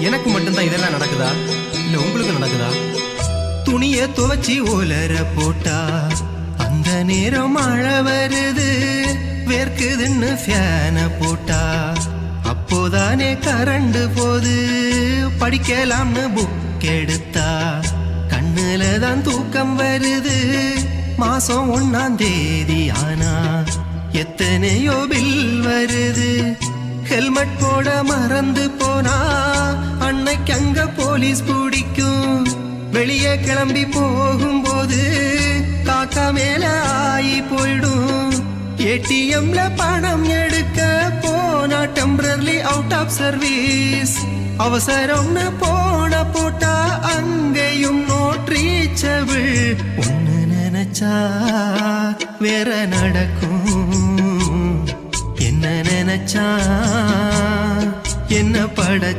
எனக்கு மட்டும்தான் இதெல்லாம் நடக்குதா இல்ல உங்களுக்கு நடக்குதா? துணிய துவச்சி ஓலர போட்டா அந்த நேரம் மழை வருது, வேர்க்குதுன்னு ஃபேன போட்டா அப்போதானே கரண்டு போது. படிக்கலாம்னு புக் எடுத்தா கண்ணுல தான் தூக்கம் வருது. மாசம் 1ஆம் தேதி ஆனா எத்தனையோ பில் வருது. ஹெல்மெட் போட மறந்து போனா அன்னைக்கு அங்க போலீஸ் பிடிக்கும். வெளியே கிளம்பி போகும்போது காக்கா மேல ஆகி போயிடும். ஏடிஎம்ல பணம் எடுக்க போனா டெம்பரரி அவுட் ஆஃப் சர்வீஸ். அவசரம்னு போட்டா அங்கேயும் நோட் ரீச்சபிள். ஒன்னு நினைச்சா வேற நடக்கும், என்ன நினைச்சா என்ன பட